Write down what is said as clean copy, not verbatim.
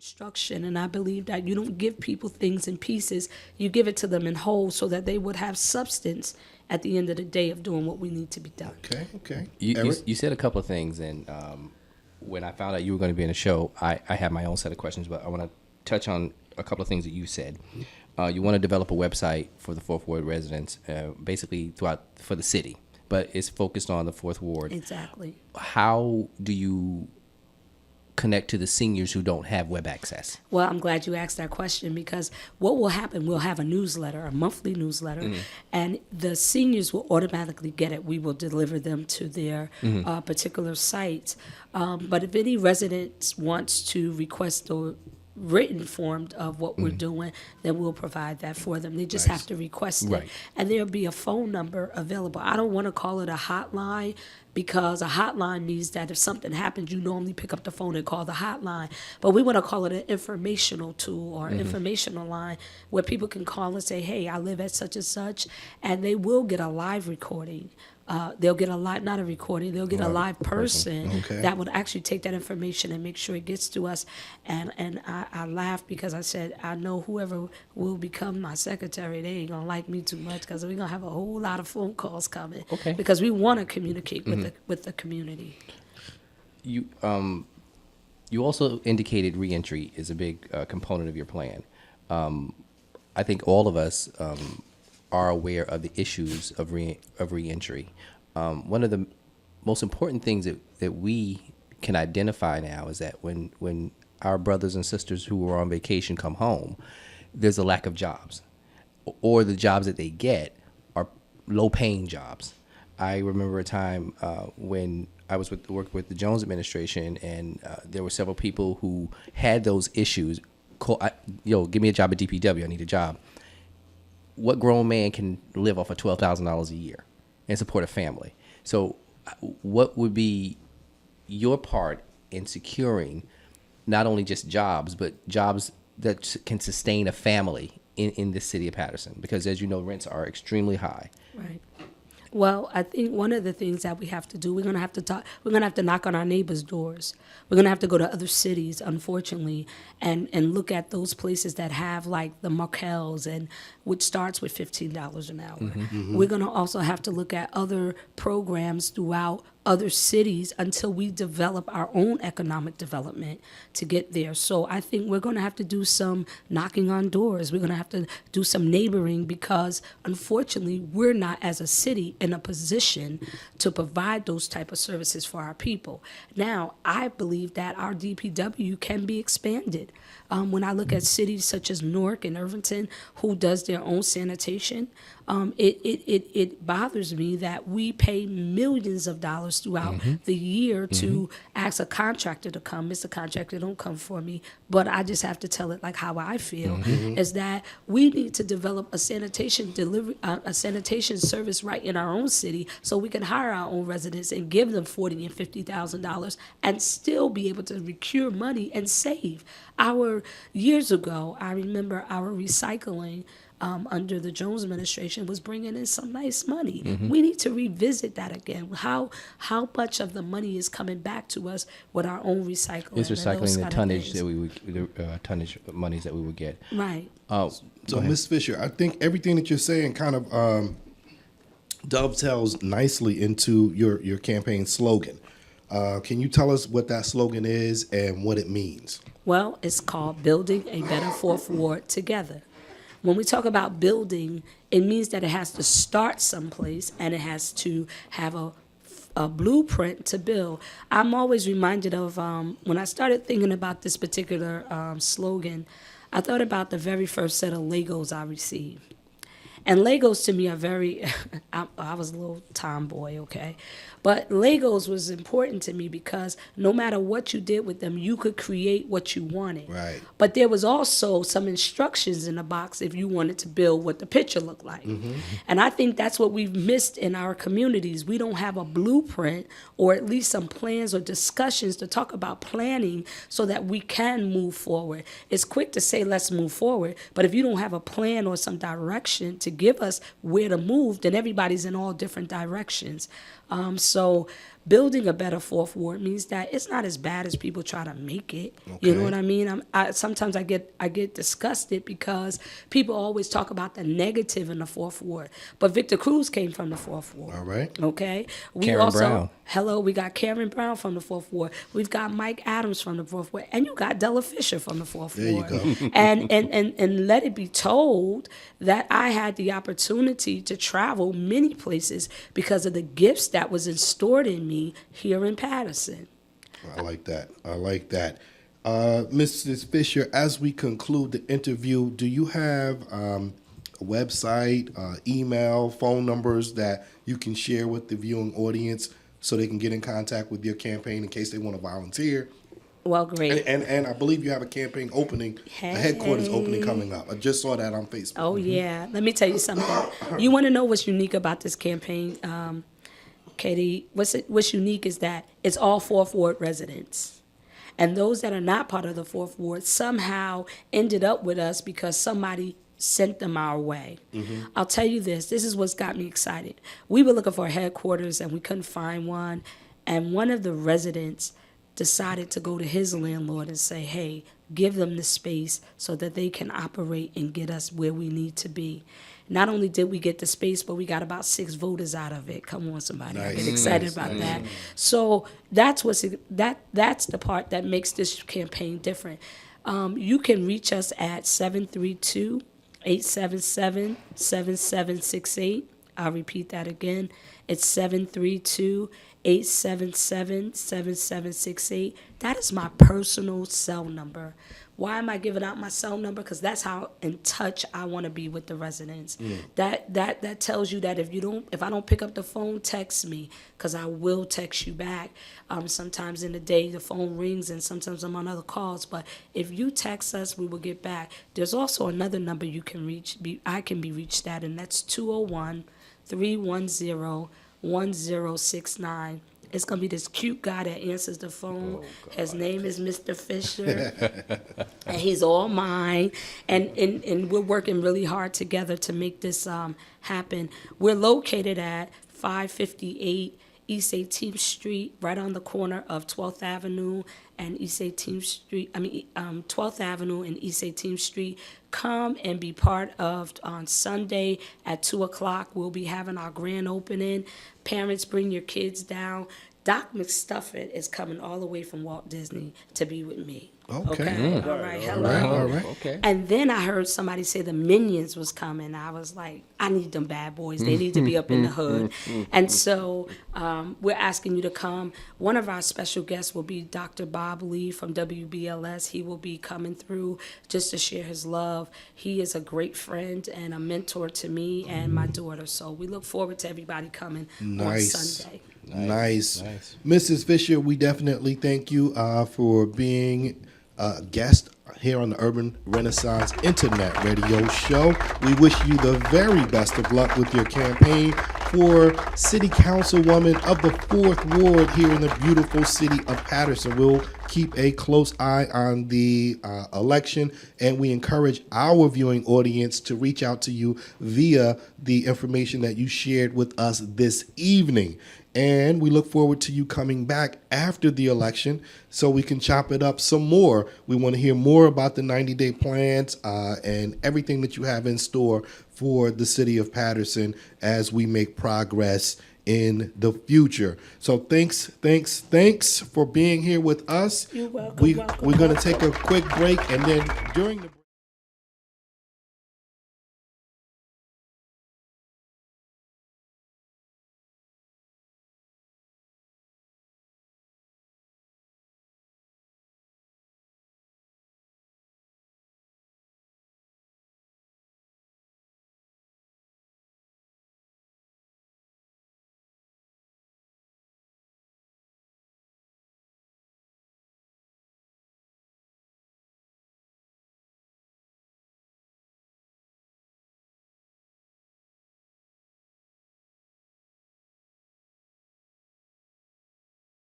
instruction, and I believe that you don't give people things in pieces. You give it to them in whole so that they would have substance at the end of the day of doing what we need to be done. Okay. You said a couple of things, and when I found out you were going to be in the show, I have my own set of questions, but I want to touch on a couple of things that you said. You want to develop a website for the Fourth Ward residents, basically throughout for the city, but it's focused on the Fourth Ward. Exactly. How do you connect to the seniors who don't have web access? Well, I'm glad you asked that question, because what will happen, we'll have a newsletter, a monthly newsletter, and the seniors will automatically get it. We will deliver them to their particular sites. But if any resident wants to request the written form of what we're doing, then we'll provide that for them. They just have to request it. Right. And there'll be a phone number available. I don't want to call it a hotline, because a hotline means that if something happens, you normally pick up the phone and call the hotline. But we want to call it an informational tool or informational line where people can call and say, hey, I live at such and such, and they will get a live recording. They'll get a live, not a recording, they'll get a live person that would actually take that information and make sure it gets to us. And I laughed because I said, I know whoever will become my secretary, they ain't going to like me too much, because we're going to have a whole lot of phone calls coming. Okay. Because we want to communicate with the community. You also indicated reentry is a big component of your plan. I think all of us are aware of the issues of reentry. One of the most important things that we can identify now is that when our brothers and sisters who are on vacation come home, there's a lack of jobs, or the jobs that they get are low-paying jobs. I remember a time when I was worked with the Jones administration, and there were several people who had those issues. Give me a job at DPW. I need a job. What grown man can live off of $12,000 a year and support a family? So what would be your part in securing not only just jobs, but jobs that can sustain a family in the city of Paterson? Because as you know, rents are extremely high. Right. Well, I think one of the things that we have to do, we're going to have to talk, we're going to have to knock on our neighbors' doors. We're going to have to go to other cities, unfortunately, and look at those places that have, like, the Markells, and which starts with $15 an hour. We're going to also have to look at other programs throughout other cities until we develop our own economic development to get there. So I think we're going to have to do some knocking on doors. We're going to have to do some neighboring, because unfortunately we're not, as a city, in a position to provide those type of services for our people. Now, I believe that our DPW can be expanded. When I look at cities such as Newark and Irvington, who does their own sanitation, it bothers me that we pay millions of dollars throughout the year to ask a contractor to come. Mr. Contractor, don't come for me, but I just have to tell it like how I feel, is that we need to develop a sanitation service right in our own city, so we can hire our own residents and give them $40,000 and $50,000 and still be able to recure money and save. Years ago, I remember our recycling under the Jones administration was bringing in some nice money. We need to revisit that again. How much of the money is coming back to us with our own recycling? It's recycling the tonnage that we would, tonnage monies that we would get. Right. So, Ms. Fisher, I think everything that you're saying kind of dovetails nicely into your campaign slogan. Can you tell us what that slogan is and what it means? Well, it's called Building a Better Fourth Ward Together. When we talk about building, it means that it has to start someplace, and it has to have a blueprint to build. I'm always reminded of when I started thinking about this particular slogan, I thought about the very first set of Legos I received. And Legos to me are very, I was a little tomboy, okay? But Legos was important to me because no matter what you did with them, you could create what you wanted. Right. But there was also some instructions in the box if you wanted to build what the picture looked like. And I think that's what we've missed in our communities. We don't have a blueprint, or at least some plans or discussions to talk about planning so that we can move forward. It's quick to say, let's move forward. But if you don't have a plan or some direction to give us where to move, then everybody's in all different directions. So building a better fourth ward means that it's not as bad as people try to make it. You know Okay. what I mean? Sometimes I get disgusted because people always talk about the negative in the fourth ward. But Victor Cruz came from the fourth ward. All right. Okay. We Karen Brown. we got Karen Brown from the fourth ward. We've got Mike Adams from the fourth ward, and you got Della Fischer from the fourth There you ward. go. And let it be told that I had the opportunity to travel many places because of the gifts that was stored in me here in Paterson. I like that. I like that. Mrs. Fisher, as we conclude the interview, do you have a website, email, phone numbers that you can share with the viewing audience so they can get in contact with your campaign in case they want to volunteer? Well, great. And I believe you have a campaign opening, a headquarters opening coming up. I just saw that on Facebook. Oh, yeah. Let me tell you something. You want to know what's unique about this campaign, Katie? What's unique is that it's all fourth ward residents. And those that are not part of the fourth ward somehow ended up with us because somebody sent them our way. I'll tell you this is what's got me excited. We were looking for a headquarters and we couldn't find one. And one of the residents decided to go to his landlord and say, hey, give them the space so that they can operate and get us where we need to be. Not only did we get the space, but we got about 6 voters out of it. Come on, somebody. I get excited about that. So that's that's the part that makes this campaign different. You can reach us at 732-877-7768. I'll repeat that again. It's 732-877-7768. That is my personal cell number. Why am I giving out my cell number? Because that's how in touch I want to be with the residents. That tells you that if I don't pick up the phone, text me, because I will text you back. Sometimes in the day the phone rings and sometimes I'm on other calls. But if you text us, we will get back. There's also another number you can reach. I can be reached at, and that's 201-310-1069. It's going to be this cute guy that answers the phone. His name is Mr. Fisher, and he's all mine. And we're working really hard together to make this happen. We're located at 558 East 18th Street, right on the corner of 12th Avenue and East 18th Street. 12th Avenue and East 18th Street. Come and be part of on Sunday at 2:00. We'll be having our grand opening. Parents, bring your kids down. Doc McStuffin is coming all the way from Walt Disney to be with me. Okay. All right. Hello. All right. Okay. And then I heard somebody say the Minions was coming. I was like, I need them bad boys. They need to be up in the hood. And so we're asking you to come. One of our special guests will be Dr. Bob Lee from WBLS. He will be coming through just to share his love. He is a great friend and a mentor to me and my daughter. So we look forward to everybody coming on Sunday. Nice. Mrs. Fisher, we definitely thank you for being a guest here on the Urban Renaissance Internet Radio Show. We wish you the very best of luck with your campaign for City Councilwoman of the 4th Ward here in the beautiful city of Paterson. We'll keep a close eye on the election, and we encourage our viewing audience to reach out to you via the information that you shared with us this evening. And we look forward to you coming back after the election so we can chop it up some more. We want to hear more about the 90-day plans and everything that you have in store for the city of Paterson as we make progress in the future. So thanks for being here with us. You're welcome. We're going to take a quick break, and then during the